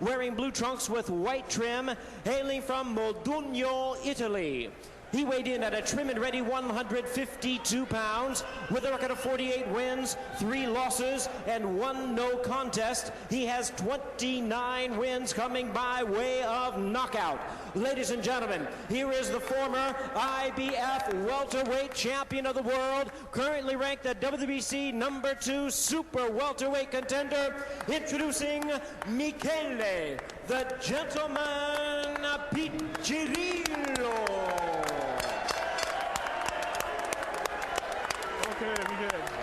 wearing blue trunks with white trim, hailing from Modugno, Italy. He weighed in at a trim and ready 152 pounds with a record of 48 wins, 3 losses, and 1 no contest. He has 29 wins coming by way of knockout. Ladies and gentlemen, here is the former IBF welterweight champion of the world, currently ranked the WBC #2 super welterweight contender, introducing Michele, the Gentleman Piccirillo.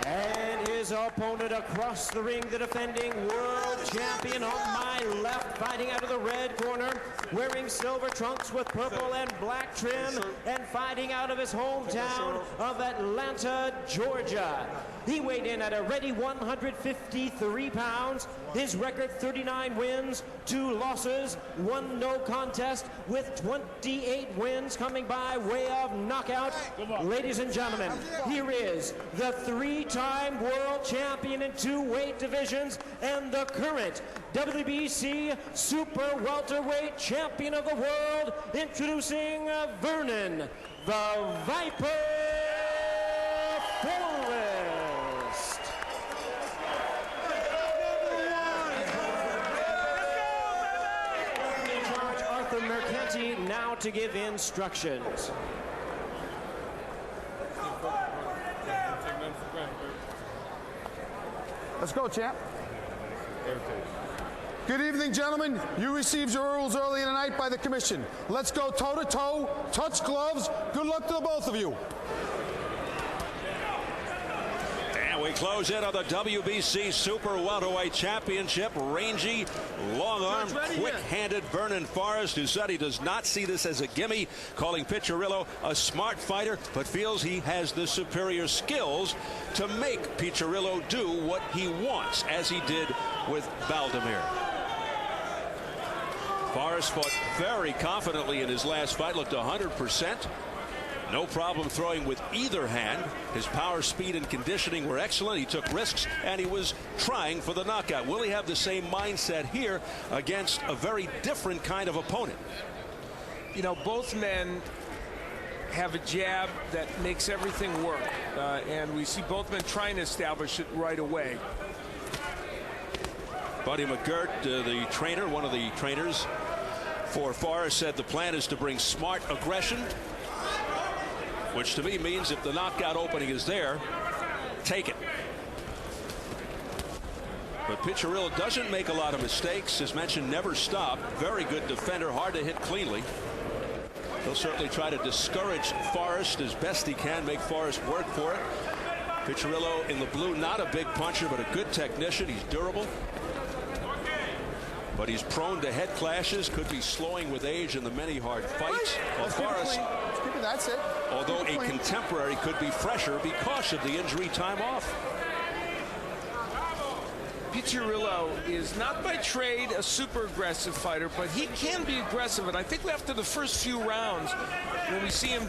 And his opponent across the ring, the defending world champion on my left, fighting out of the red corner, wearing silver trunks with purple and black trim, and fighting out of his hometown of Atlanta, Georgia. He weighed in at a ready 153 pounds. His record 39 wins, 2 losses, 1 no contest, with 28 wins coming by way of knockout. Ladies and gentlemen, here is the 3-time world champion in 2 weight divisions and the current WBC super welterweight champion of the world, introducing Vernon the Viper Forrest. Arthur Mercanti now to give instructions. Let's go, champ. Good evening, gentlemen. You received your rules earlier tonight by the commission. Let's go toe-to-toe, touch gloves. Good luck to the both of you. And we close in on the WBC Super Welterweight Championship. Rangy, long-armed, quick-handed Vernon Forrest, who said he does not see this as a gimme, calling Piccirillo a smart fighter, but feels he has the superior skills to make Piccirillo do what he wants, as he did with Valdemir. Forrest fought very confidently in his last fight, looked 100%. No problem throwing with either hand. His power, speed, and conditioning were excellent. He took risks, and he was trying for the knockout. Will he have the same mindset here against a very different kind of opponent? You know, both men have a jab that makes everything work, and we see both men trying to establish it right away. Buddy McGirt, the trainer, one of the trainers for Forrest, said the plan is to bring smart aggression, which to me means if the knockout opening is there, take it. But Piccirillo doesn't make a lot of mistakes. As mentioned, never stopped. Very good defender, hard to hit cleanly. He'll certainly try to discourage Forrest as best he can, make Forrest work for it. Piccirillo in the blue, not a big puncher, but a good technician. He's durable, but he's prone to head clashes, could be slowing with age in the many hard fights. Well, Forrest, that's it. Although a contemporary, could be fresher because of the injury time off. Piccirillo is not by trade a super aggressive fighter, but he can be aggressive. And I think after the first few rounds, when we see him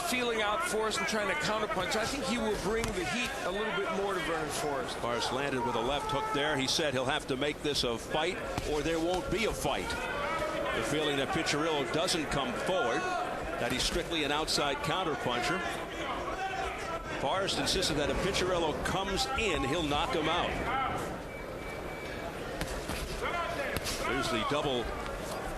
feeling out Forrest and trying to counterpunch, I think he will bring the heat a little bit more to Vernon Forrest. Forrest landed with a left hook there. He said he'll have to make this a fight or there won't be a fight. The feeling that Piccirillo doesn't come forward, that he's strictly an outside counterpuncher. Forrest insisted that if Piccirillo comes in, he'll knock him out. There's the double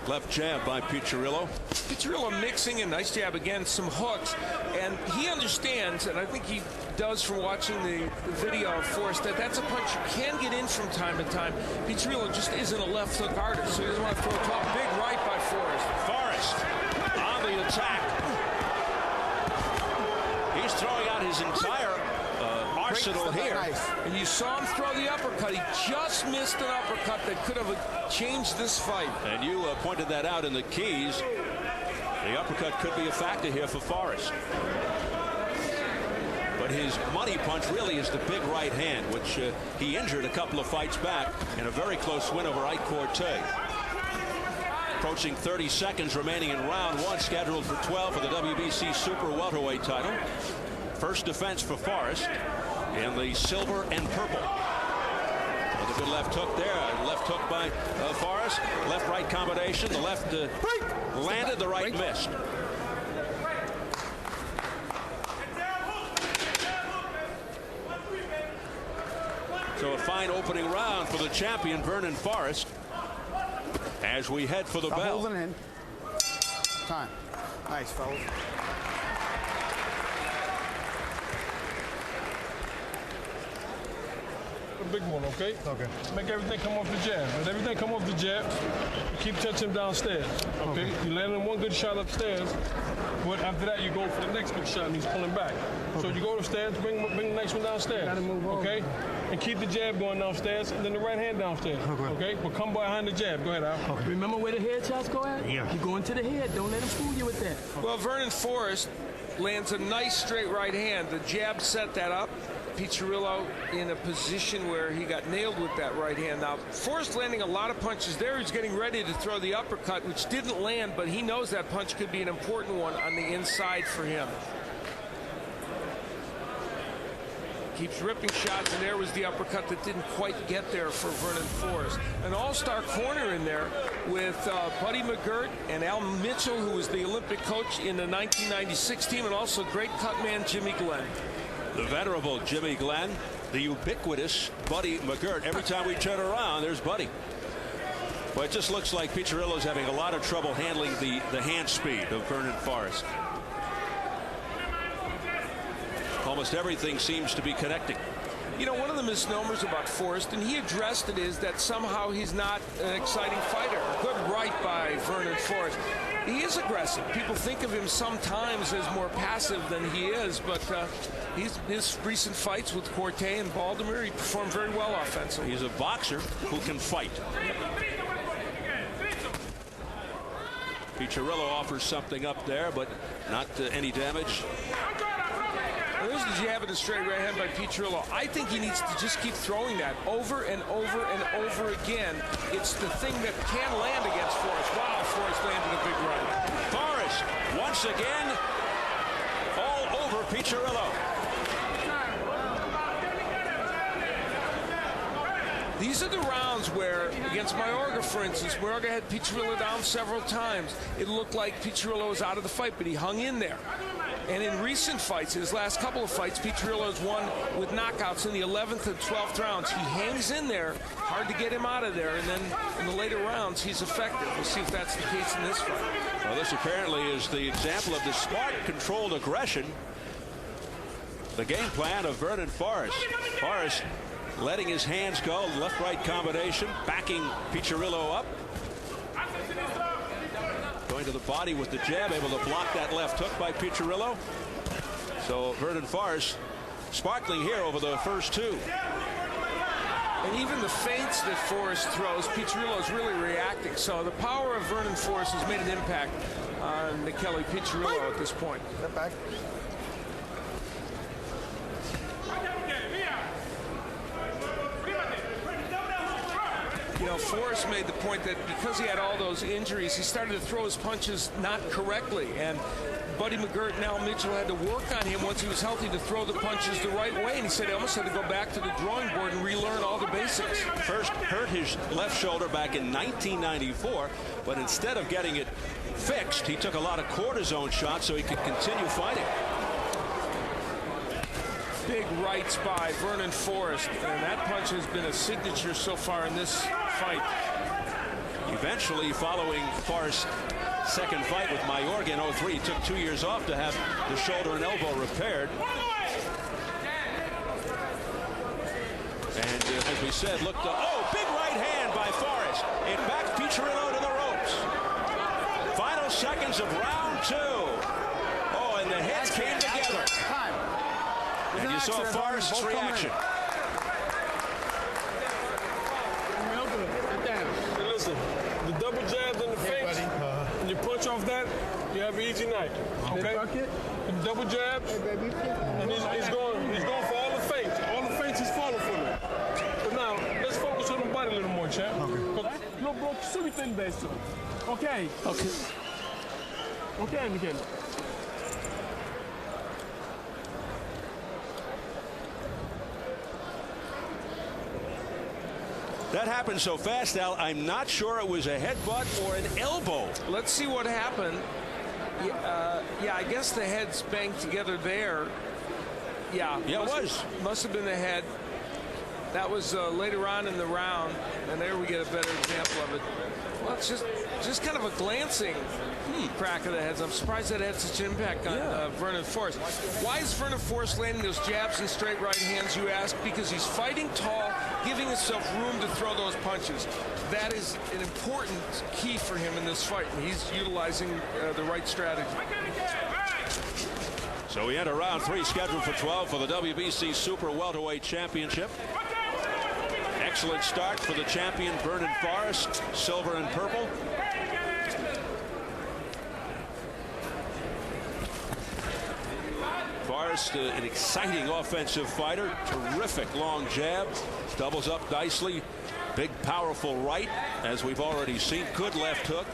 left jab by Piccirillo. Piccirillo mixing in, nice jab again, some hooks, and he understands, and I think he does from watching the video of Forrest, that that's a punch you can get in from time to time. Piccirillo just isn't a left hook artist, so he doesn't want to throw a top. Big right by Forrest. Forrest on the attack. He's throwing out his entire arsenal here. Nice. And you saw him throw the uppercut. He just missed an uppercut that could have changed this fight. And you pointed that out in the keys. The uppercut could be a factor here for Forrest. But his money punch really is the big right hand, which he injured a couple of fights back in a very close win over Ike Corte. Approaching 30 seconds remaining in round 1, scheduled for 12 for the WBC Super Welterweight title. First defense for Forrest in the silver and purple. The Good left hook there. Left hook by Forrest. Left-right combination. The left landed, the right missed. So a fine opening round for the champion, Vernon Forrest, as we head for the bell. Holding in. Time. Nice, fellas. A big one, okay? Okay. Make everything come off the jab. Let everything come off the jab. Keep touching him downstairs, okay? You land in one good shot upstairs, but after that you go for the next good shot and he's pulling back. Okay. So you go upstairs, bring the next one downstairs, gotta move okay? And keep the jab going downstairs and then the right hand downstairs, okay? But come behind the jab. Go ahead, Al. Okay. Remember where the head shots go at? Yeah. You go into the head. Don't let him fool you with that. Okay. Well, Vernon Forrest lands a nice straight right hand. The jab set that up. Piccirillo in a position where he got nailed with that right hand. Now, Forrest landing a lot of punches there. He's getting ready to throw the uppercut, which didn't land, but he knows that punch could be an important one on the inside for him. Keeps ripping shots, and there was the uppercut that didn't quite get there for Vernon Forrest. An all-star corner in there with Buddy McGirt and Al Mitchell, who was the Olympic coach in the 1996 team, and also great cut man Jimmy Glenn. The venerable Jimmy Glenn, the ubiquitous Buddy McGirt. Every time we turn around, there's Buddy. Well, it just looks like Piccirillo's having a lot of trouble handling the hand speed of Vernon Forrest. Almost everything seems to be connecting. You know, one of the misnomers about Forrest, and he addressed it, is that somehow he's not an exciting fighter. Good right by Vernon Forrest. He is aggressive. People think of him sometimes as more passive than he is, but his recent fights with Corte and Baltimore, he performed very well offensively. He's a boxer who can fight. Piccirillo offers something up there, but not any damage. There's the jab and the straight right hand by Piccirillo. I think he needs to just keep throwing that over and over and over again. It's the thing that can land against Forrest. Wow, Forrest landed a big right. Forrest, once again, all over Piccirillo. These are the rounds where, against Mayorga, for instance, Mayorga had Piccirillo down several times. It looked like Piccirillo was out of the fight, but he hung in there. And in recent fights, his last couple of fights, Piccirillo has won with knockouts in the 11th and 12th rounds. He hangs in there, hard to get him out of there, and then in the later rounds, he's effective. We'll see if that's the case in this fight. Well, this apparently is the example of the smart, controlled aggression. The game plan of Vernon Forrest. Forrest letting his hands go, left-right combination, backing Piccirillo up. Going to the body with the jab, able to block that left hook by Piccirillo. So Vernon Forrest sparkling here over the first two. And even the feints that Forrest throws, Piccirillo is really reacting. So the power of Vernon Forrest has made an impact on Michele Piccirillo at this point. Step back. You know, Forrest made the point that because he had all those injuries, he started to throw his punches not correctly. And Buddy McGirt and Al Mitchell had to work on him once he was healthy to throw the punches the right way. And he said he almost had to go back to the drawing board and relearn all the basics. First hurt his left shoulder back in 1994, but instead of getting it fixed, he took a lot of cortisone shots so he could continue fighting. Big rights by Vernon Forrest, and that punch has been a signature so far in this fight. Eventually, following Forrest's second fight with Mayorga in 03, he took 2 years off to have the shoulder and elbow repaired. And as we said, looked big right hand by Forrest. It backed Piccirillo to the ropes. Final seconds of round two. Oh, and the heads came together. And you saw Forrest's reaction. Hey, listen, the double jabs and the feints, and you punch off that, you have an easy night. Okay? The double jabs, and he's going for all the feints. All the feints he's falling for them. But now, let's focus on the body a little more, champ. Okay. No, bro, subito in destro. Okay? Okay. Okay, Michele. That happened so fast, Al, I'm not sure it was a headbutt or an elbow. Let's see what happened. Yeah, I guess the heads banged together there. Yeah, it was. Must have been the head. That was later on in the round, and there we get a better example of it. Well, it's just kind of a glancing crack of the heads. I'm surprised that had such an impact on Vernon Forrest. Why is Vernon Forrest landing those jabs and straight right hands, you ask? Because he's fighting tall, giving himself room to throw those punches. That is an important key for him in this fight, and he's utilizing the right strategy. So we enter round 3, scheduled for 12 for the WBC Super Welterweight Championship. Excellent start for the champion, Vernon Forrest, silver and purple. Forrest, an exciting offensive fighter, terrific long jab, doubles up nicely, big powerful right, as we've already seen, good left hook,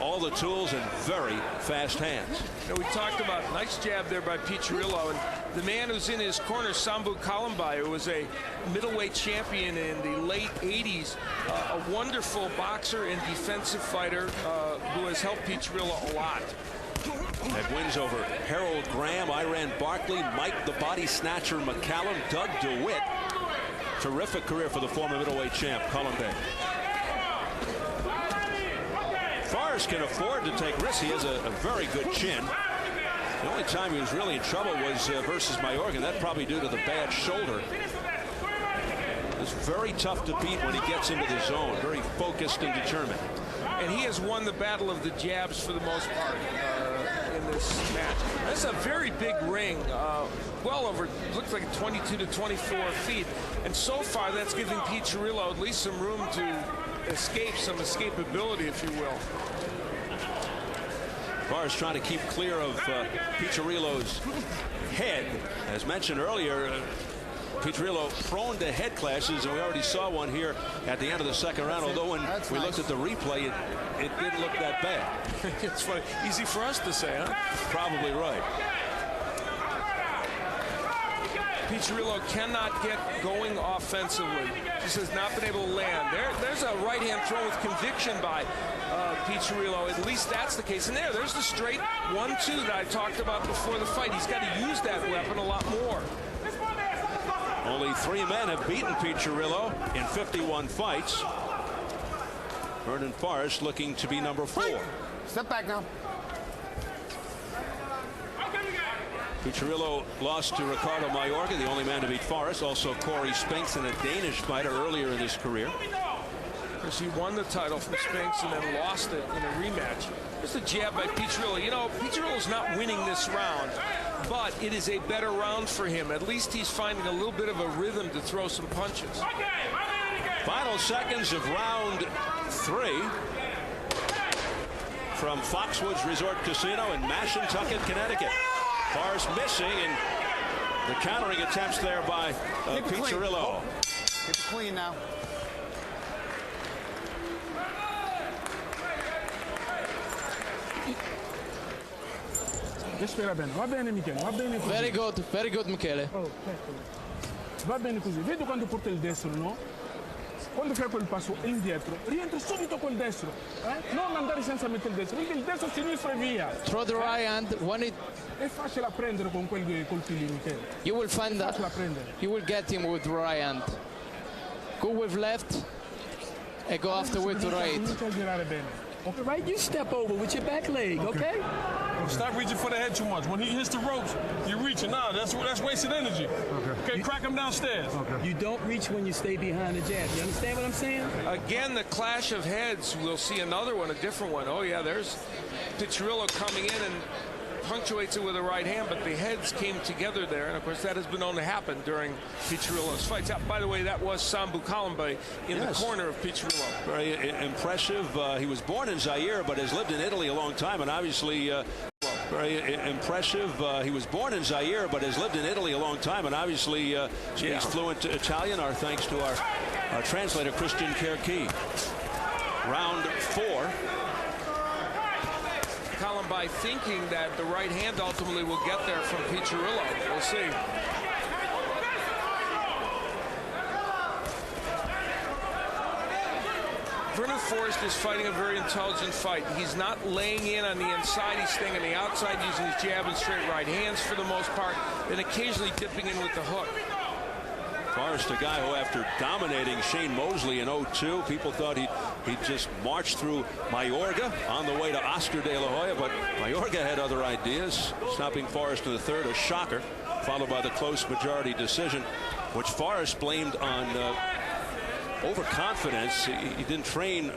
all the tools and very fast hands. You know, we talked about nice jab there by Piccirillo, and the man who's in his corner, Sambu Kalambai, who was a middleweight champion in the late 80s, a wonderful boxer and defensive fighter who has helped Piccirillo a lot. Had wins over Harold Graham, Iran Barkley, Mike the Body Snatcher McCallum, Doug DeWitt. Terrific career for the former middleweight champ, Kalambai. Forrest can afford to take risks. He has a very good chin. The only time he was really in trouble was versus Mayorga. That's probably due to the bad shoulder. It's very tough to beat when he gets into the zone. Very focused and determined. And he has won the battle of the jabs for the most part in this match. That's a very big ring, well over, looks like 22 to 24 feet. And so far, that's giving Piccirillo at least some room to escape, some escapability, if you will. Forrest trying to keep clear of Piccirillo's head. As mentioned earlier, Piccirillo prone to head clashes, and we already saw one here at the end of the second round, although when we looked at the replay, it didn't look that bad. It's funny. Easy for us to say, huh? Probably right. Piccirillo cannot get going offensively. Just has not been able to land. There's a right hand throw with conviction by Piccirillo. At least that's the case. And there's the straight 1-2 that I talked about before the fight. He's got to use that weapon a lot more. Only 3 men have beaten Piccirillo in 51 fights. Vernon Forrest looking to be number 4. Step back now. Piccirillo lost to Ricardo Mayorga, the only man to beat Forrest. Also Corey Spinks, and a Danish fighter earlier in his career. Because he won the title from Spinks and then lost it in a rematch. There's a jab by Piccirillo. You know, Piccirillo's not winning this round, but it is a better round for him. At least he's finding a little bit of a rhythm to throw some punches. Final seconds of round 3 from Foxwoods Resort Casino in Mashantucket, Connecticut. Forrest missing, and the countering attempts there by Piccirillo. Keep it clean now. Respira bene, va bene Michele, va bene così. Very good Michele. Oh, va bene così. Vedi quando porta il destro, no? Quando fai quel passo indietro, rientra subito col destro. Non andare senza mettere il destro. Quindi il destro, sinistro e via. Throw the right hand. È facile a prendere con quei colpi lì, Michele. You will find that. Facile a prendere. You will get him with the right hand. Go with left and go after with the right. Comincia a girare bene. Okay, right, you step over with your back leg, okay? Stop reaching for the head too much. When he hits the ropes, you're reaching. Nah, that's wasted energy. Okay, crack him downstairs. You don't reach when you stay behind the jab. You understand what I'm saying? Again, the clash of heads. We'll see another one, a different one. Oh, yeah, there's Piccirillo coming in and punctuates it with a right hand, but the heads came together there, and of course that has been known to happen during Piccirillo's fights. By the way, that was Sambu Kalambai in the corner of Piccirillo. Very impressive. He was born in Zaire, but has lived in Italy a long time, and obviously very impressive. He was born in Zaire, but has lived in Italy a long time, and obviously speaks fluent Italian. Our thanks to our translator, Christian Kerki. Round 4. Kalambai thinking that the right hand ultimately will get there from Piccirillo. We'll see. Vernon Forrest is fighting a very intelligent fight. He's not laying in on the inside. He's staying on the outside, using his jab and straight right hands for the most part, and occasionally dipping in with the hook. Forrest, a guy who, after dominating Shane Mosley in 02, people thought he'd just march through Mayorga on the way to Oscar De La Hoya, but Mayorga had other ideas, stopping Forrest in the third, a shocker, followed by the close majority decision, which Forrest blamed on overconfidence. He didn't train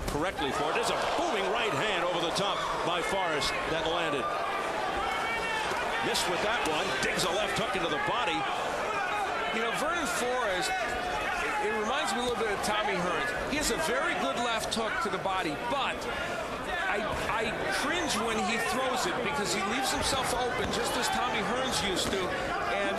correctly for it. There's a booming right hand over the top by Forrest that landed. Missed with that one. Digs a left hook into the body. You know, Vernon Forrest, it reminds me a little bit of Tommy Hearns. He has a very good left hook to the body, but I cringe when he throws it because he leaves himself open just as Tommy Hearns used to, and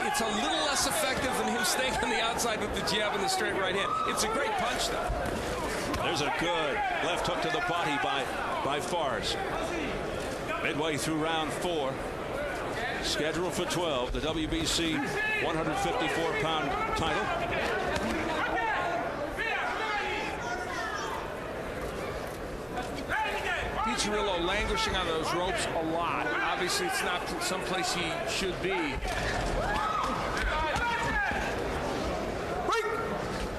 it's a little less effective than him staying on the outside with the jab and the straight right hand. It's a great punch, though. There's a good left hook to the body by Forrest. Midway through round 4. Scheduled for 12, the WBC 154-pound title. Piccirillo languishing on those ropes a lot. Obviously, it's not someplace he should be.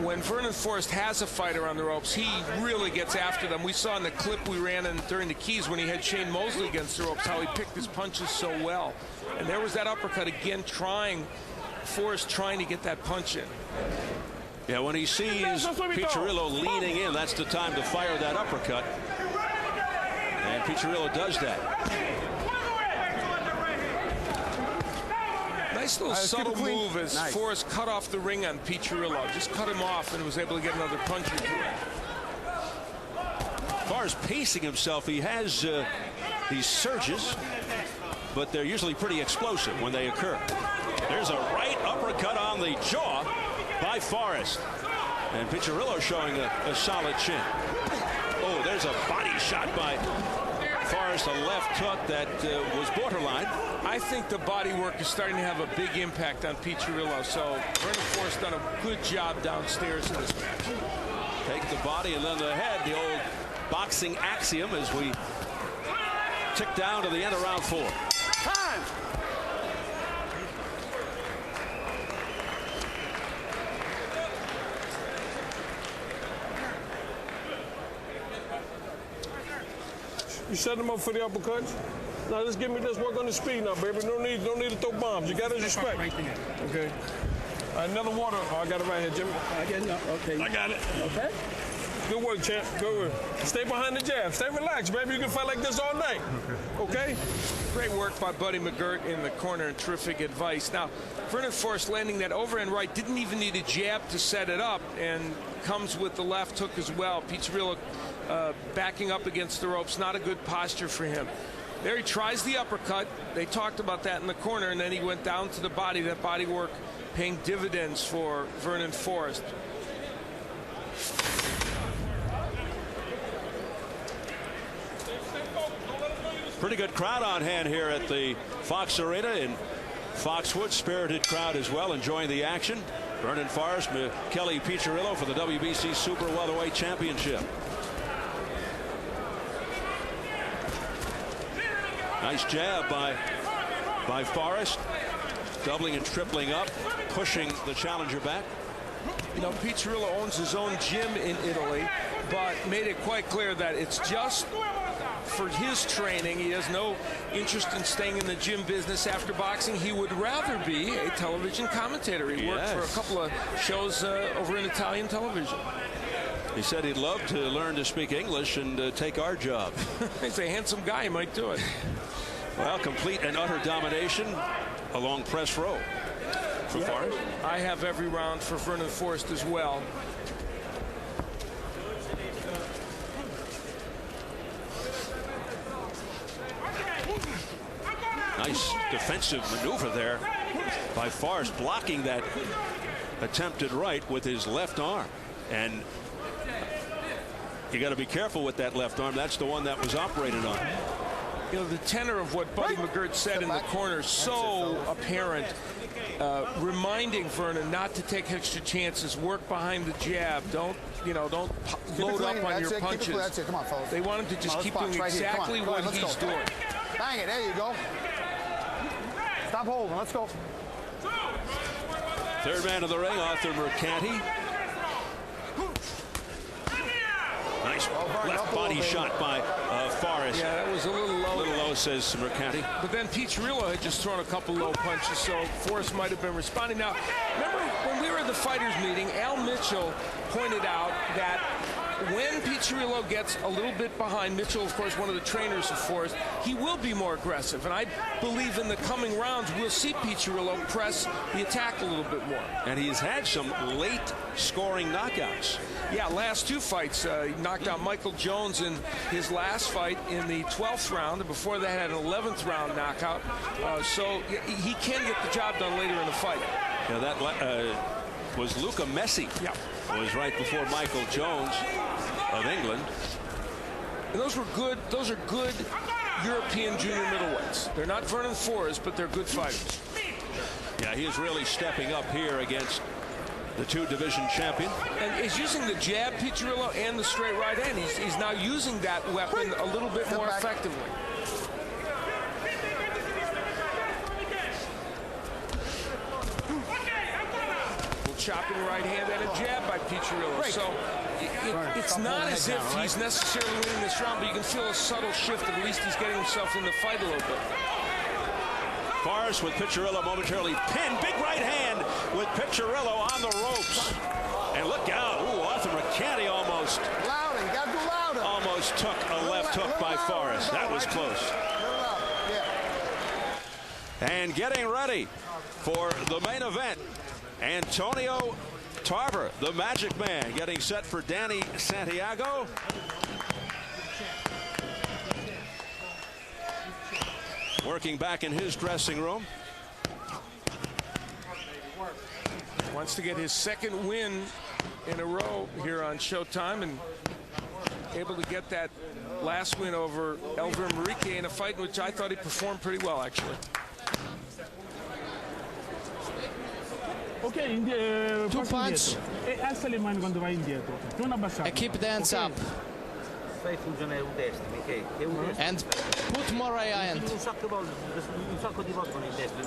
When Vernon Forrest has a fighter on the ropes, he really gets after them. We saw in the clip we ran in during the Keys when he had Shane Mosley against the ropes how he picked his punches so well. And there was that uppercut again, Forrest trying to get that punch in. Yeah, when he sees Piccirillo leaning in, that's the time to fire that uppercut. And Piccirillo does that. Nice little subtle move as Forrest cut off the ring on Piccirillo. Just cut him off and was able to get another punch or two. As far as pacing himself, he has these surges, but they're usually pretty explosive when they occur. There's a right uppercut on the jaw by Forrest. And Piccirillo showing a solid chin. Oh, there's a body shot by Forrest, a left hook that was borderline. I think the body work is starting to have a big impact on Piccirillo, so Vernon Forrest done a good job downstairs in this match. Take the body and then the head, the old boxing axiom as we tick down to the end of round 4. Time! You set him up for the uppercuts? Now just give me this work on the speed now, baby. No need to throw bombs. You got his respect. Okay. All right, another water. Oh, I got it right here, Jimmy. Okay. I got it. Okay. Good work, champ. Good work. Stay behind the jab. Stay relaxed, baby. You can fight like this all night. Okay? Great work by Buddy McGirt in the corner and terrific advice. Now, Vernon Forrest landing that overhand right, didn't even need a jab to set it up, and comes with the left hook as well. Piccirillo backing up against the ropes, not a good posture for him. There he tries the uppercut. They talked about that in the corner, and then he went down to the body. That body work paying dividends for Vernon Forrest. Pretty good crowd on hand here at the Fox Arena in Foxwood. Spirited crowd as well, enjoying the action. Vernon Forrest, Michele Piccirillo for the WBC Super Welterweight Championship. Nice jab by Forrest, doubling and tripling up, pushing the challenger back. You know, Piccirillo owns his own gym in Italy, but made it quite clear that it's just for his training. He has no interest in staying in the gym business after boxing. He would rather be a television commentator. He worked for a couple of shows over in Italian television. He said he'd love to learn to speak English and take our job. He's a handsome guy. He might do it. Well, complete and utter domination along press row for Forrest. I have every round for Vernon Forrest as well. Nice defensive maneuver there by Forrest, blocking that attempted right with his left arm. And you got to be careful with that left arm. That's the one that was operated on. you know, the tenor of what Buddy McGirt said in the corner, so apparent, reminding Vernon not to take extra chances, work behind the jab, don't load up on your punches. That's it. Come on, fellas. They want him to just keep doing exactly what he's doing. Bang it. There you go. Stop holding. Let's go. Third man of the ring, Arthur Mercanti. Nice left body shot by Forrest. Yeah, that was a little low. A little low, says Mercanti. But then Piccirillo had just thrown a couple low punches, so Forrest might have been responding. Now, remember when we were at the fighters meeting, Al Mitchell pointed out that when Piccirillo gets a little bit behind, Mitchell, of course, one of the trainers of Forrest, he will be more aggressive. And I believe in the coming rounds, we'll see Piccirillo press the attack a little bit more. And he's had some late scoring knockouts. Yeah, last two fights, he knocked out Michael Jones in his last fight in the 12th round, and before that had an 11th round knockout. So he can get the job done later in the fight. Yeah, that was Luca Messi. Yeah. It was right before Michael Jones of England. And those are good European junior middleweights. They're not Vernon Forrest, but they're good fighters. Yeah, he is really stepping up here against the two-division champion. And he's using the jab, Piccirillo, and the straight right hand. He's now using that weapon a little bit more effectively. Chopping right hand and a jab by Piccirillo. So it's not as if he's necessarily winning this round, but you can feel a subtle shift. At least he's getting himself in the fight a little bit. Forrest with Piccirillo momentarily pinned. Big right hand with Piccirillo on the ropes. And look out. Ooh, Arthur Mercanti almost. Louder. You got to do louder. Almost took a left hook by Forrest. That was close. And getting ready for the main event, Antonio Tarver, the Magic Man, getting set for Danny Santiago. Working back in his dressing room. Wants to get his second win in a row here on Showtime, and able to get that last win over Elver Marique in a fight in which I thought he performed pretty well, actually. Ok, 2 punch. E alza le mani quando vai indietro. Non abbassare. And keep the hands up. And put more right hand. Un sacco di volte con il destro.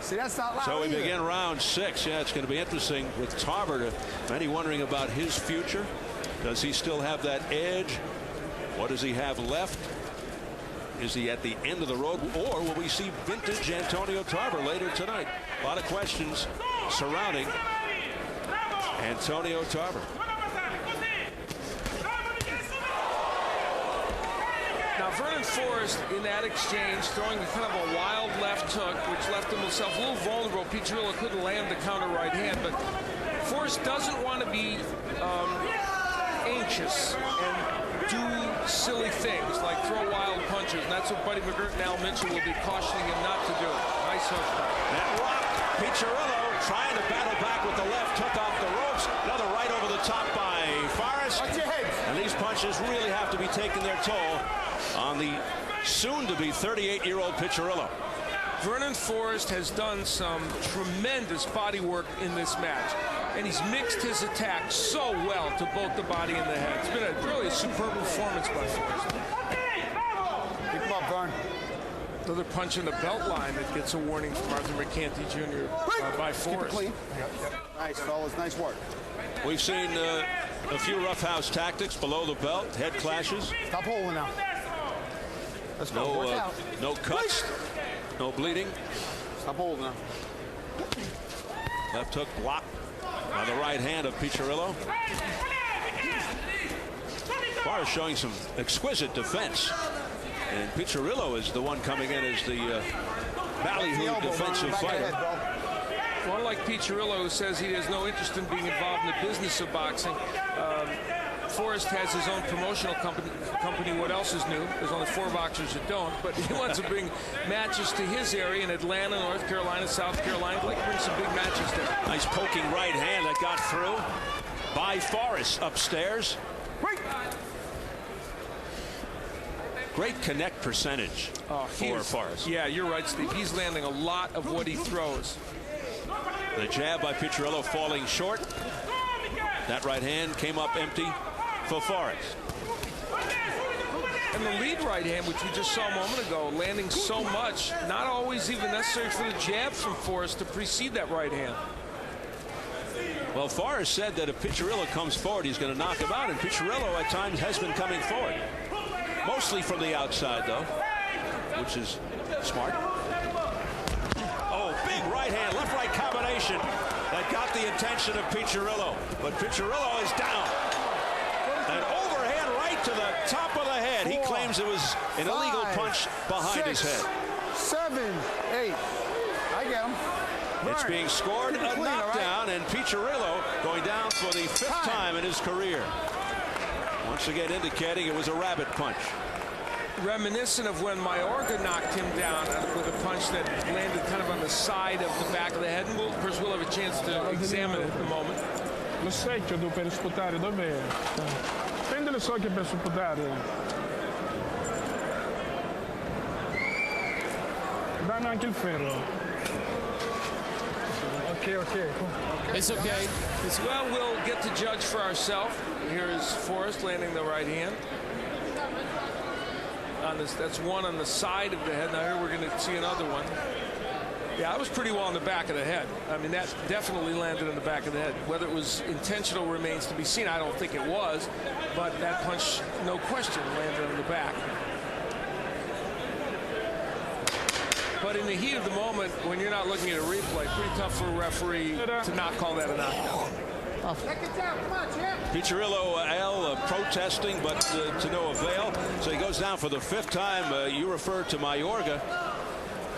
See, that's not loud. So we begin round 6. Yeah, it's going to be interesting with Tarver. Many wondering about his future. Does he still have that edge? What does he have left? Is he at the end of the road, or will we see vintage Antonio Tarver later tonight? A lot of questions surrounding Antonio Tarver. Now Vernon Forrest in that exchange throwing kind of a wild left hook, which left himself a little vulnerable. Piccirillo couldn't land the counter right hand, but Forrest doesn't want to be anxious and do silly things like throw wild punches, and that's what Buddy McGirt and Al Mitchell will be cautioning him not to do. Nice hook. That rock, Piccirillo trying to battle back with the left hook off the ropes. Another right over the top by Forrest. Watch your head. And these punches really have to be taking their toll on the soon-to-be 38-year-old Piccirillo. Vernon Forrest has done some tremendous body work in this match, and he's mixed his attack so well to both the body and the head. It's been really a superb performance by Forrest. Keep him up, Vern. Another punch in the belt line that gets a warning from Arthur Mercanti Jr. By Forrest. Keep it clean. Nice, fellas. Nice work. We've seen a few roughhouse tactics below the belt, head clashes. Stop holding now. Let's go. Work out. No cuts, no bleeding. Stop holding now. Left hook blocked by the right hand of Piccirillo. Forrest showing some exquisite defense. And Piccirillo is the one coming in as the ballyhoo defensive fighter. One like Piccirillo, who says he has no interest in being involved in the business of boxing. Forrest has his own promotional company. What else is new? There's only 4 boxers that don't, but he wants to bring matches to his area in Atlanta, North Carolina, South Carolina. He'd like to bring some big matches there. Nice poking right hand that got through by Forrest upstairs. Great connect percentage for Forrest. Yeah, you're right, Steve. He's landing a lot of what he throws. The jab by Piccirillo falling short. That right hand came up empty for Forrest. And the lead right hand, which we just saw a moment ago, landing so much, not always even necessary for the jab from Forrest to precede that right hand. Well, Forrest said that if Piccirillo comes forward, he's going to knock him out, and Piccirillo at times has been coming forward. Mostly from the outside, though, which is smart. Oh, big right hand, left-right combination that got the attention of Piccirillo. But Piccirillo is down. An overhand right to the top of the head. He claims it was an illegal punch behind his head. 7, 8. I get him. It's being scored a knockdown, and Piccirillo going down for the 5th time in his career. Once again indicating it was a rabbit punch. Reminiscent of when Mayorga knocked him down with a punch that landed kind of on the side of the back of the head. And of course, we'll have a chance to examine it in a moment. Lo secchio per sputare, dov'è? Prendi le socche per sputare. Danno anche il ferro. Okay. It's okay. Well, we'll get to judge for ourselves. Here is Forrest landing the right hand. On this, that's one on the side of the head. Now here we're going to see another one. Yeah, that was pretty well in the back of the head. I mean, that definitely landed in the back of the head. Whether it was intentional remains to be seen. I don't think it was, but that punch, no question, landed in the back. But in the heat of the moment, when you're not looking at a replay, pretty tough for a referee to not call that a knockdown. Piccirillo, protesting, but to no avail. So he goes down for the 5th time. You referred to Mayorga.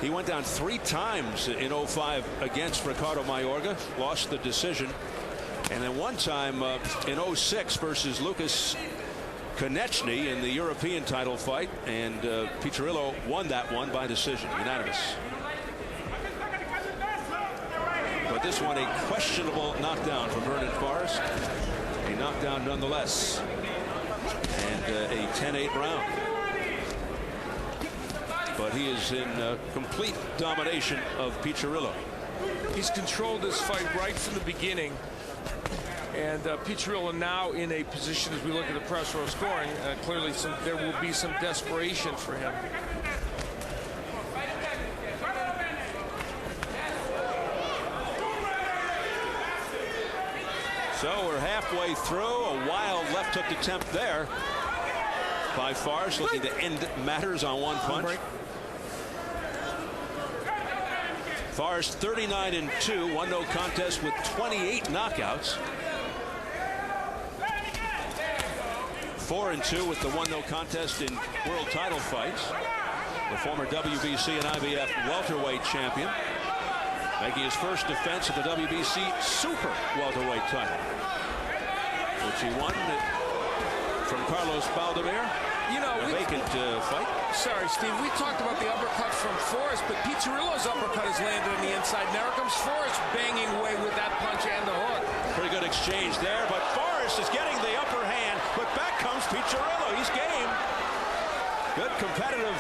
He went down 3 times in 05 against Ricardo Mayorga, lost the decision. And then one time in 06 versus Lucas Konechny in the European title fight, and Piccirillo won that one by decision, unanimous. But this one a questionable knockdown for Vernon Forrest. A knockdown nonetheless. And a 10-8 round. But he is in complete domination of Piccirillo. He's controlled this fight right from the beginning. And Piccirillo now in a position, as we look at the press row scoring, clearly there will be some desperation for him. So we're halfway through. A wild left hook attempt there by Forrest, looking to end matters on one punch. Forrest 39-2, 1-0 contest with 28 knockouts. 4-2 with the 1-0 contest in world title fights. The former WBC and IBF welterweight champion, making his first defense of the WBC super welterweight title, which he won from Carlos Baldemir. You know, a vacant fight. Sorry, Steve. We talked about the uppercut from Forrest, but Piccirillo's uppercut has landed on the inside. Now here comes Forrest banging away with that punch and the hook. Pretty good exchange there, but Forrest is getting the upper hand, but back comes Piccirillo. He's game. Good competitive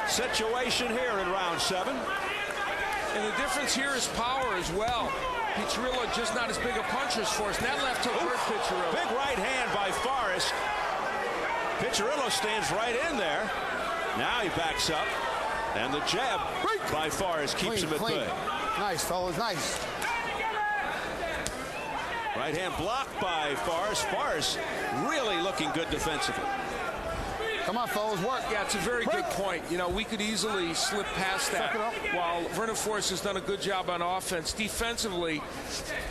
situation here in round 7. And the difference here is power as well. Piccirillo just not as big a puncher as Forrest. That left hook hurt Piccirillo. Big right hand by Forrest. Piccirillo stands right in there. Now he backs up. And the jab by Forrest keeps him at bay. Nice, fellas, nice. Right hand blocked by Forrest. Forrest really looking good defensively. Come on, fellas, work. Yeah, it's a very good point. You know, we could easily slip past that. While Vernon Forrest has done a good job on offense, defensively,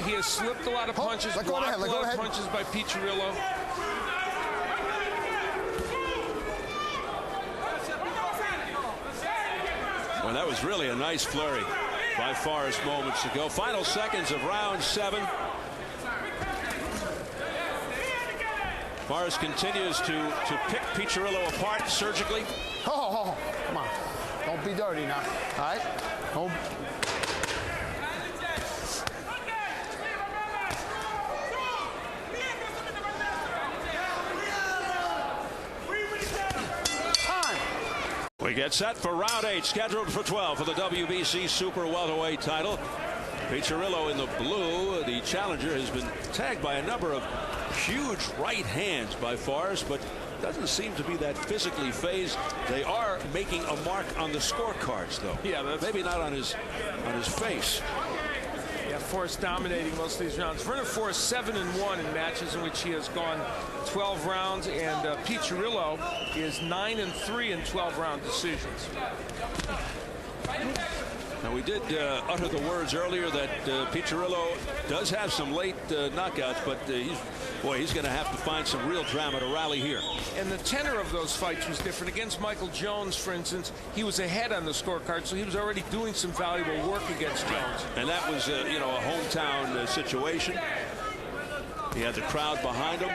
he has slipped a lot of punches, blocked a lot of punches by Piccirillo. Well, that was really a nice flurry by Forrest moments ago. Final seconds of round 7. Forrest continues to pick Piccirillo apart surgically. Oh, come on. Don't be dirty now. All right? Don't. We get set for round 8, scheduled for 12 for the WBC Super Welterweight title. Piccirillo in the blue. The challenger has been tagged by a number of huge right hands by Forrest, but doesn't seem to be that physically phased. They are making a mark on the scorecards, though. Yeah, that's maybe not on his face. Yeah, Forrest dominating most of these rounds. Vernon Forrest 7-1 in matches in which he has gone 12 rounds, and Piccirillo is 9-3 in 12-round decisions. Now, we did utter the words earlier that Piccirillo does have some late knockouts, but he's going to have to find some real drama to rally here. And the tenor of those fights was different. Against Michael Jones, for instance, he was ahead on the scorecard, so he was already doing some valuable work against Jones. And that was, a hometown situation. He had the crowd behind him.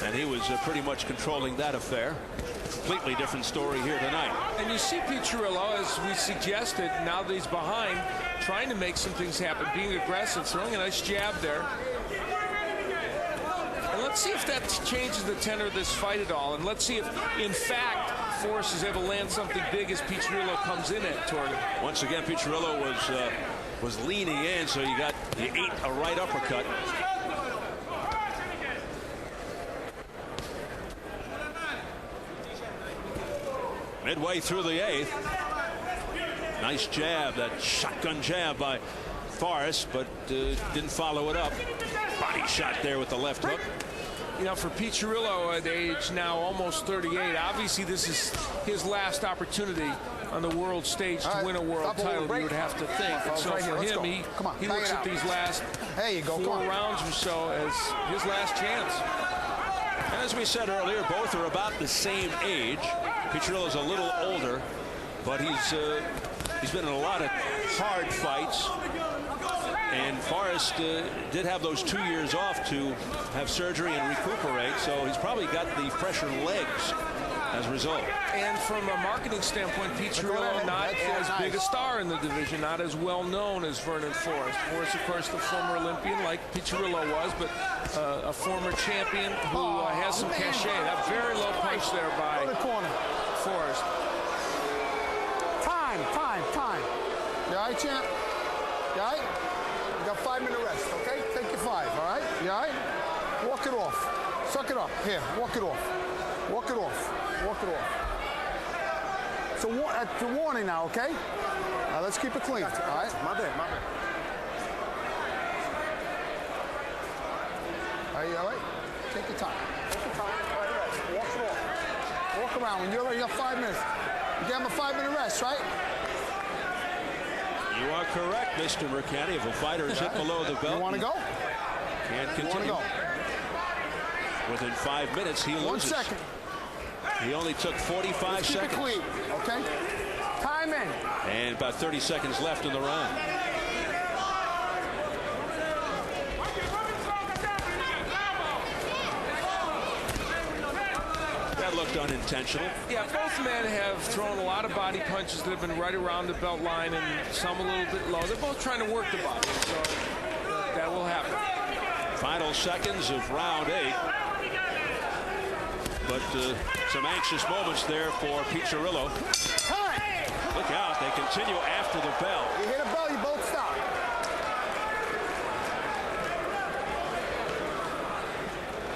And he was pretty much controlling that affair. Completely different story here tonight. And you see Piccirillo, as we suggested, now that he's behind, trying to make some things happen, being aggressive, throwing a nice jab there. And let's see if that changes the tenor of this fight at all. And let's see if, in fact, Forrest is able to land something big as Piccirillo comes in toward him. Once again, Piccirillo was leaning in, so he ate a right uppercut. Midway through the 8th. Nice jab, that shotgun jab by Forrest, but didn't follow it up. Body shot there with the left hook. You know, for Piccirillo at age now almost 38, obviously this is his last opportunity on the world stage to win a world title, you would have to think. And so for him, he looks at these last 4 rounds or so as his last chance. And as we said earlier, both are about the same age. Piccirillo's a little older, but he's been in a lot of hard fights. And Forrest did have those 2 years off to have surgery and recuperate, so he's probably got the fresher legs as a result. And from a marketing standpoint, Piccirillo not as big a star in the division, not as well known as Vernon Forrest. Forrest, of course, the former Olympian, like Piccirillo was, but a former champion who has some cachet. That very low punch there by Forrest. Time. You all right, champ? You all right? You got 5-minute rest, okay? Take your 5, all right? You all right? Walk it off. Suck it up. Here, walk it off. Walk it off. Walk it off. So it's a warning now, okay? Let's keep it clean, all right? My bad. Are you all right? Take your time. Take your time. All right, rest. Walk it off. Walk around. When you're ready, you got 5 minutes. You give him a 5-minute rest, right? You are correct, Mr. Mercati. If a fighter is hit below the belt, you want to go? Can't continue. Go? Within 5 minutes, he loses. 1 second. He only took 45 seconds. Keep it clean, okay? Time in. And about 30 seconds left in the round. That looked unintentional. Yeah, both men have thrown a lot of body punches that have been right around the belt line and some a little bit low. They're both trying to work the body, so that will happen. Final seconds of round 8. But some anxious moments there for Piccirillo. Look out, they continue after the bell. You hit a bell, you both stop.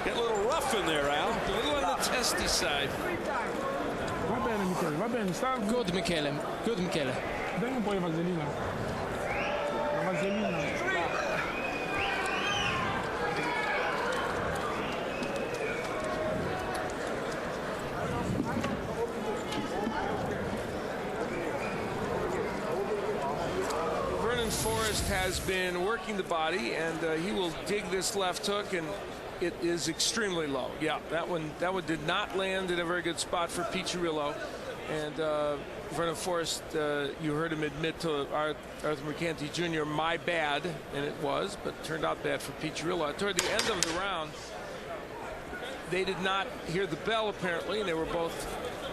Get a little rough in there, Al. A little on the testy side. Va bene, sta. Good, Michele. Good, Michele. Dai un po' di vaselina. La vaselina. Forrest has been working the body, and he will dig this left hook, and it is extremely low. Yeah, that one did not land in a very good spot for Piccirillo. And Vernon Forrest, you heard him admit to Arthur Mercanti Jr., my bad, and it was, but it turned out bad for Piccirillo. Toward the end of the round, they did not hear the bell, apparently, and they were both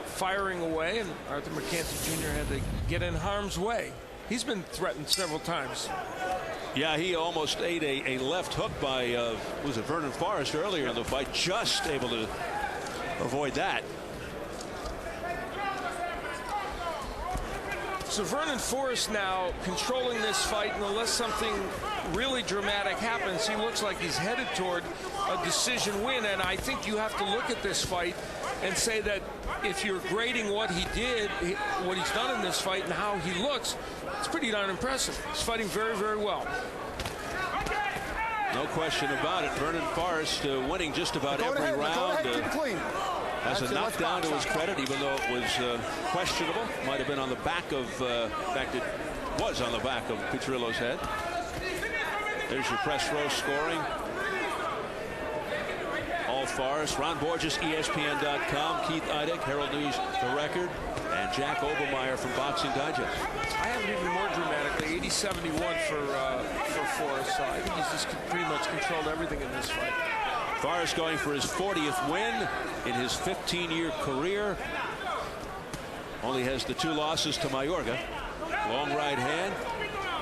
firing away, and Arthur Mercanti Jr. had to get in harm's way. He's been threatened several times. Yeah, he almost ate a left hook by, was it Vernon Forrest earlier in the fight, just able to avoid that. So Vernon Forrest now controlling this fight, and unless something really dramatic happens, he looks like he's headed toward a decision win. And I think you have to look at this fight and say that if you're grading what he did, what he's done in this fight and how he looks, it's pretty darn impressive. He's fighting very, very well. No question about it. Vernon Forrest winning just about every round. Keep it clean. Has a knockdown to his credit, even though it was questionable. Might have been on the back of, in fact, it was on the back of Piccirillo's head. There's your press row scoring. All Forrest, Ron Borges, ESPN.com, Keith Idek, Herald News, The Record, and Jack Obermeyer from Boxing Digest. I have it even more dramatically, 80-71 for Forrest. So I think he's just pretty much controlled everything in this fight. Forrest going for his 40th win in his 15-year career. Only has the 2 losses to Mayorga. Long right hand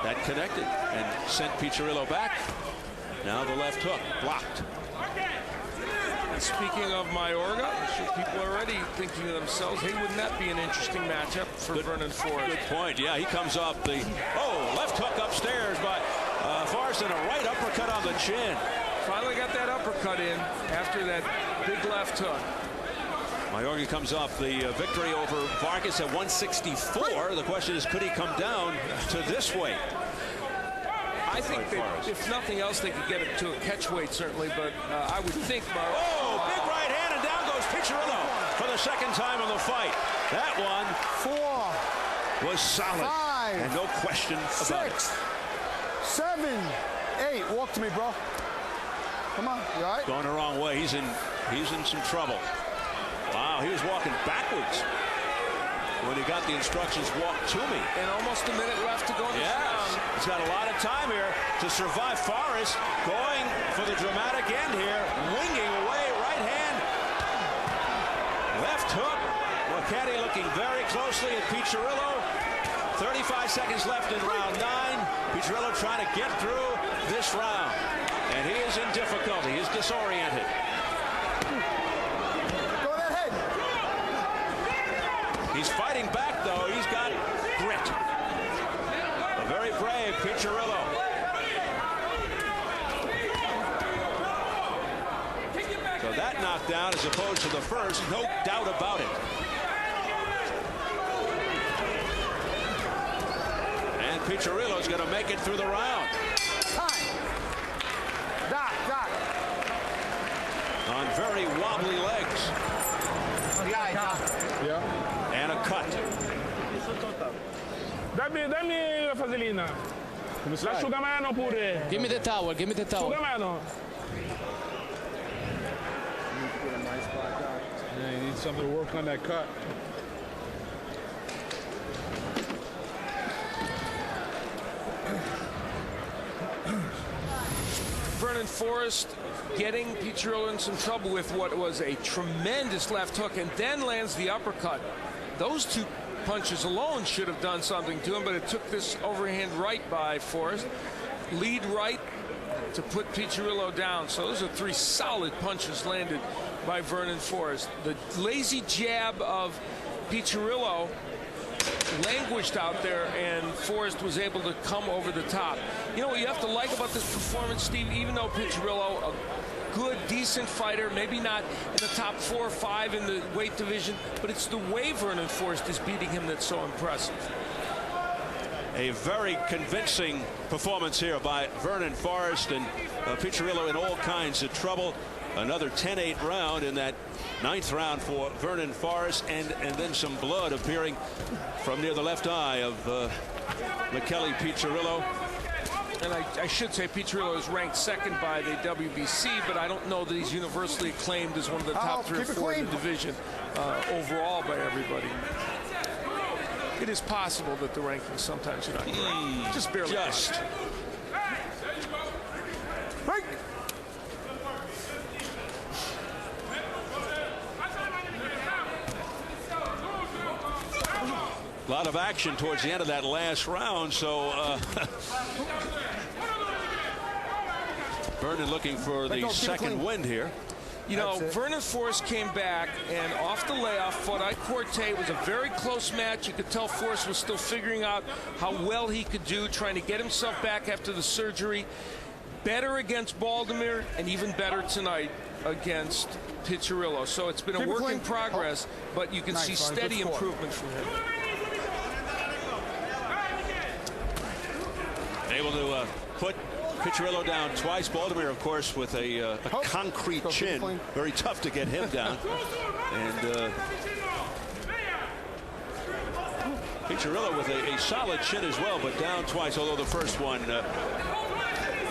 that connected and sent Piccirillo back. Now the left hook blocked. And speaking of Mayorga, I'm sure people are already thinking to themselves, hey, wouldn't that be an interesting matchup for Vernon Forrest? Good point. Yeah, he comes off the left hook upstairs by Forrest, and a right uppercut on the chin. Finally got that uppercut in after that big left hook. Mayorga comes off the victory over Vargas at 164. The question is, could he come down to this weight? I think that if nothing else, they could get it to a catch weight, certainly, but I would think... big right hand, and down goes Piccirillo for the second time in the fight. That one 4 was solid. 5 and no question about it. 6 7 8. Walk to me, bro. Come on, you all right? Going the wrong way. He's in some trouble. Wow, he was walking backwards when he got the instructions, walk to me. And almost a minute left to go in this round. He's got a lot of time here to survive. Forrest going for the dramatic end here, winging away, right hand, left hook. Mercanti looking very closely at Piccirillo. 35 seconds left in round 9. Piccirillo trying to get through this round. And he is in difficulty. He's disoriented. Go ahead. He's fighting back, though. He's got grit. A very brave Piccirillo. So that knockdown as opposed to the first, no doubt about it. And Piccirillo's going to make it through the round. Doc. On very wobbly legs. Yeah. And a cut. Dammi la vaselina. L'asciugamano pure. Give me the towel, give me the towel. Asciugamano. Yeah, you need something to work on that cut. Vernon Forrest getting Piccirillo in some trouble with what was a tremendous left hook, and then lands the uppercut. Those 2 punches alone should have done something to him, but it took this overhand right by Forrest. Lead right to put Piccirillo down. So those are 3 solid punches landed by Vernon Forrest. The lazy jab of Piccirillo languished out there, and Forrest was able to come over the top. You know what you have to like about this performance, Steve? Even though Piccirillo, a good, decent fighter, maybe not in the top 4 or 5 in the weight division, but it's the way Vernon Forrest is beating him that's so impressive. A very convincing performance here by Vernon Forrest, and Piccirillo in all kinds of trouble. Another 10-8 round in that 9th round for Vernon Forrest, and then some blood appearing from near the left eye of Michele Piccirillo. And I should say Piccirillo is ranked 2nd by the WBC, but I don't know that he's universally acclaimed as one of the top 3 or 4 in the division overall by everybody. it is possible that the rankings sometimes are not correct. Just barely. Just. Break. A lot of action towards the end of that last round, so Vernon looking for the second wind here. You know, Vernon Forrest came back and off the layoff fought Corte. It was a very close match. You could tell Forrest was still figuring out how well he could do, trying to get himself back after the surgery. Better against Baldomir and even better tonight against Piccirillo. So it's been a work in progress, but you can see steady improvement from him. Able to put Piccirillo down twice. Baldomir, of course, with a concrete chin. Very tough to get him down. And Piccirillo with a solid chin as well, but down twice, although the first one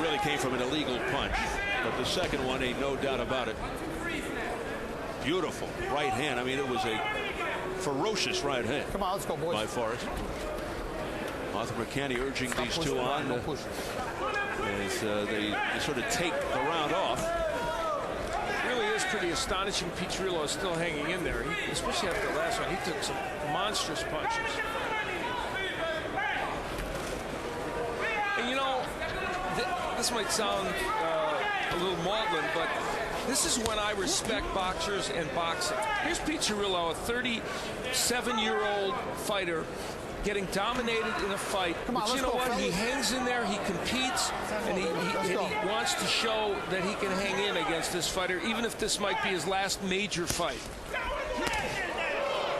really came from an illegal punch. But the second one, ain't no doubt about it. Beautiful right hand. I mean, it was a ferocious right hand. Come on, let's go, boys. By Forrest. Arthur McCanny urging these two on as they sort of take the round off. It really is pretty astonishing. Piccirillo is still hanging in there, especially after the last one. He took some monstrous punches. And you know, this might sound a little maudlin, but this is when I respect boxers and boxing. Here's Piccirillo, a 37-year-old fighter, getting dominated in a fight. But you know what? He hangs in there, he competes, and he wants to show that he can hang in against this fighter, even if this might be his last major fight.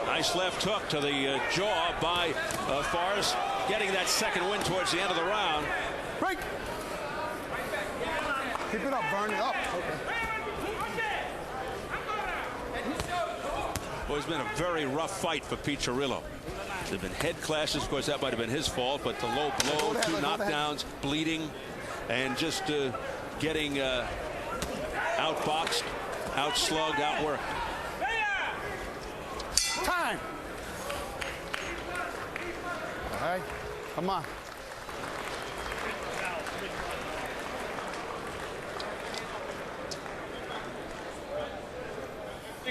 Nice left hook to the jaw by Forrest, getting that second win towards the end of the round. Break. Keep it up, Vernon. Up. Well, it's been a very rough fight for Piccirillo. There have been head clashes. Of course, that might have been his fault, but the low blow, two knockdowns, bleeding, and just getting outboxed, outslugged, outworked. Time. All right, come on.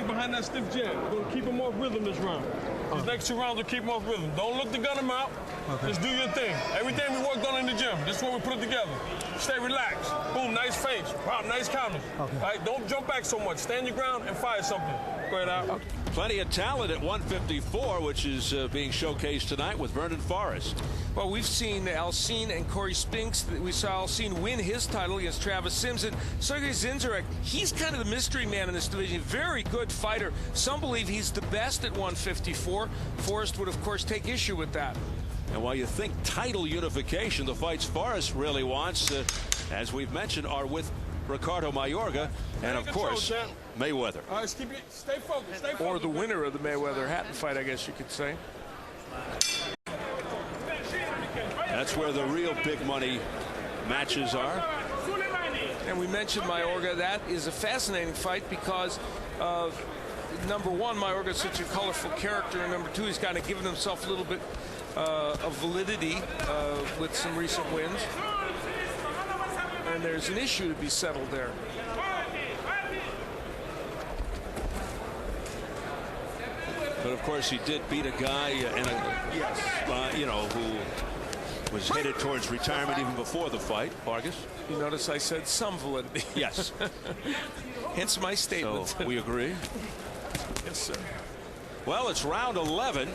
Behind that stiff jab. We're going to keep him off rhythm this round. These next two rounds will keep him off rhythm. Don't look to gun him out. Okay. Just do your thing. Everything we worked on in the gym, this is what we put it together. Stay relaxed. Boom, nice feints. Wow, nice counters. Okay. All right, don't jump back so much. Stand your ground and fire something. Go ahead, Al. Okay. Plenty of talent at 154, which is being showcased tonight with Vernon Forrest. Well, we've seen Alcine and Corey Spinks. We saw Alcine win his title against Travis Sims. And Sergey Zinzarek, he's kind of the mystery man in this division. Very good fighter. Some believe he's the best at 154. Forrest would, of course, take issue with that. And while you think title unification, the fights Forrest really wants, as we've mentioned, are with Ricardo Mayorga and, of course, Mayweather. All right, stay focused. Stay focused. Or the winner of the Mayweather-Hatton fight, I guess you could say. That's where the real big money matches are. And we mentioned Mayorga. That is a fascinating fight because of, number one, Mayorga is such a colorful character, and number two, he's kind of given himself a little bit of validity with some recent wins. And there's an issue to be settled there. But of course, he did beat a guy and you know, who was headed towards retirement even before the fight. Vargas. You notice I said some validity. Yes. Hence my statement. So we agree. Yes, sir. Well, it's round 11.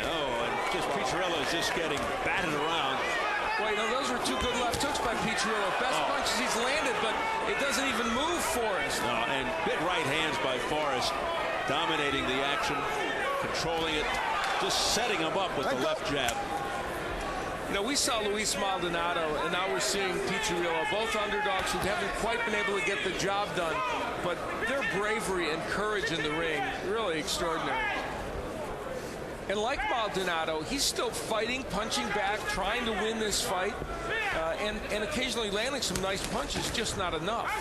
Oh, and just Piccirillo is just getting batted around. Well, you know, those were two good left hooks by Piccirillo. Best punches he's landed, but it doesn't even move Forrest. No, and big right hands by Forrest, dominating the action, controlling it, just setting him up with the left jab. You know, we saw Luis Maldonado, and now we're seeing Piccirillo, both underdogs who haven't quite been able to get the job done, but their bravery and courage in the ring, really extraordinary. And like Maldonado, he's still fighting, punching back, trying to win this fight, and occasionally landing some nice punches, just not enough.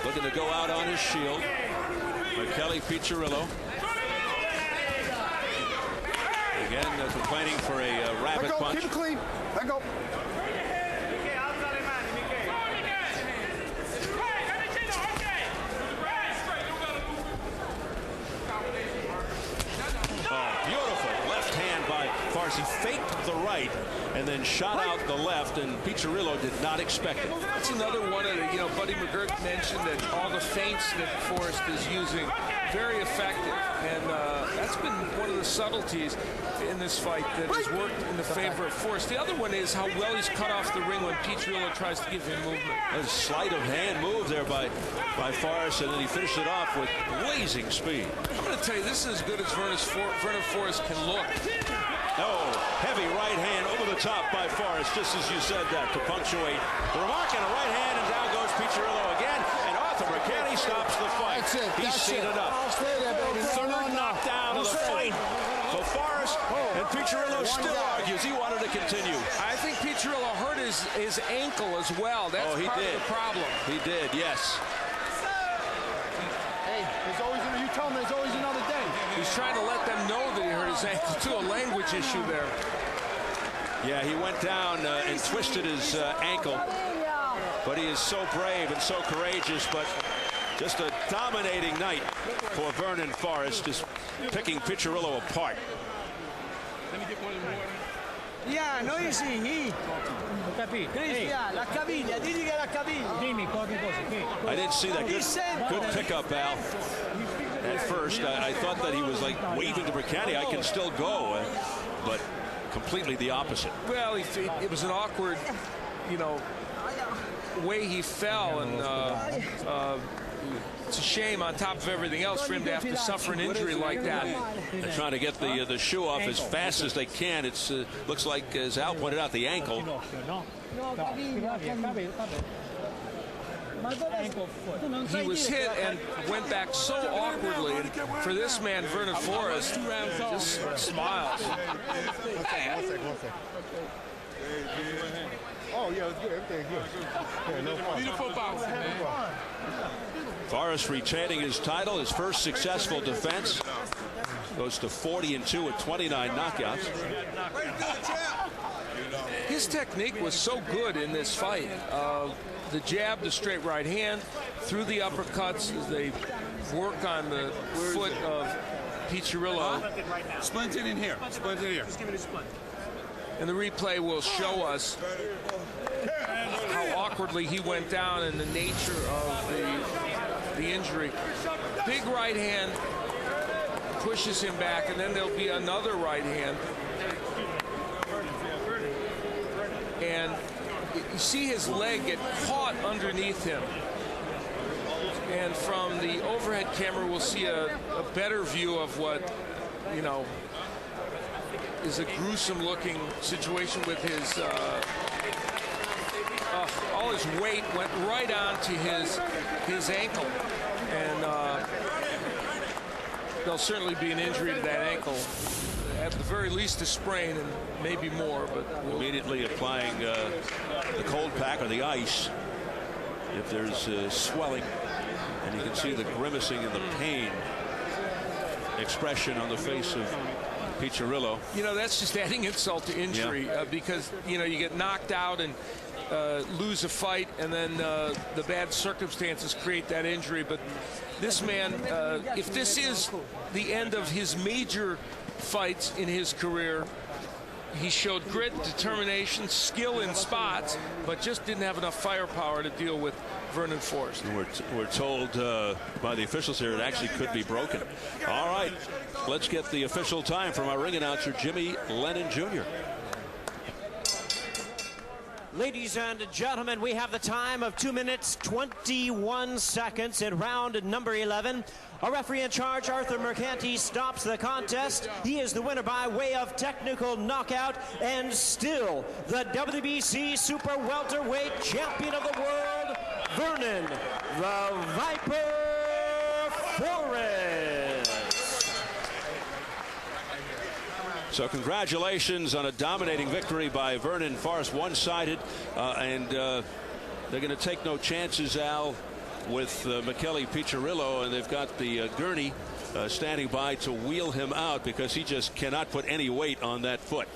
Looking to go out on his shield. Michele Piccirillo. complaining for a rabbit Let go. punch. Keep it clean. Let go. He faked the right and then shot out the left, and Piccirillo did not expect it. That's another one of the, Buddy McGirt mentioned that all the feints that Forrest is using, very effective. And that's been one of the subtleties in this fight that has worked in the favor of Forrest. The other one is how well he's cut off the ring when Piccirillo tries to give him movement. A sleight of hand move there by Forrest, and then he finished it off with blazing speed. I'm going to tell you, this is as good as Vernon Forrest can look. Oh, heavy right hand over the top by Forrest, just as you said that, to punctuate the remark, and a right hand, and down goes Piccirillo again, and Arthur Mercante stops the fight. That's it. He's seen enough. I'll stay there, baby. Third knockdown of the fight for Forrest, and Piccirillo still argues he wanted to continue. I think Piccirillo hurt his ankle as well. That's part of the problem. He did, yes. Hey, you tell him there's always another day. He's trying to let them know that he hurt his ankle, too. A language issue there. Yeah, he went down and twisted his ankle. But he is so brave and so courageous. But just a dominating night for Vernon Forrest, just picking Piccirillo apart. Let me get one more. Yeah, noi sì. Cristian, la caviglia, digli che la caviglia. Dimmi qualche cosa. I didn't see that. Good pickup, Al. At first, I thought that he was like waving to Mercante. I can still go, but completely the opposite. Well, it was an awkward, way he fell, and it's a shame on top of everything else for him to have to suffer an injury like that. They're trying to get the shoe off as fast as they can. It looks like, as Al pointed out, the ankle. He was hit and went back so awkwardly. And for this man, Vernon Forrest, just smiles. One second. Oh, yeah, it's good. Everything's good. No problem. Beautiful boxing, man. Forrest retaining his title, his first successful defense. Goes to 40-2 with 29 knockouts. His technique was so good in this fight. The jab, the straight right hand, through the uppercuts as they work on the foot of Piccirillo. Splint it in here. Splint it here. Just give it a splint. And the replay will show us how awkwardly he went down and the nature of the injury. Big right hand pushes him back, and then there'll be another right hand. And you see his leg get caught underneath him. And from the overhead camera, we'll see a better view of what, is a gruesome looking situation with his all his weight went right onto his ankle, and there'll certainly be an injury to that ankle, at the very least a sprain, and maybe more. But immediately applying the cold pack or the ice if there's swelling, and you can see the grimacing and the pain expression on the face of Piccirillo. That's just adding insult to injury, because you get knocked out and lose a fight, and then the bad circumstances create that injury. But this man, if this is the end of his major fights in his career, he showed grit, determination, skill in spots, but just didn't have enough firepower to deal with Vernon Forrest. We're told by the officials here it actually could be broken. All right, let's get the official time from our ring announcer, Jimmy Lennon Jr. Ladies and gentlemen, we have the time of 2 minutes, 21 seconds in round number 11. Our referee in charge, Arthur Mercante, stops the contest. He is the winner by way of technical knockout, and still the WBC Super Welterweight Champion of the World, Vernon The Viper Forrest. So congratulations on a dominating victory by Vernon Forrest, one-sided, and they're going to take no chances, Al, with Michele Piccirillo, and they've got the gurney standing by to wheel him out because he just cannot put any weight on that foot.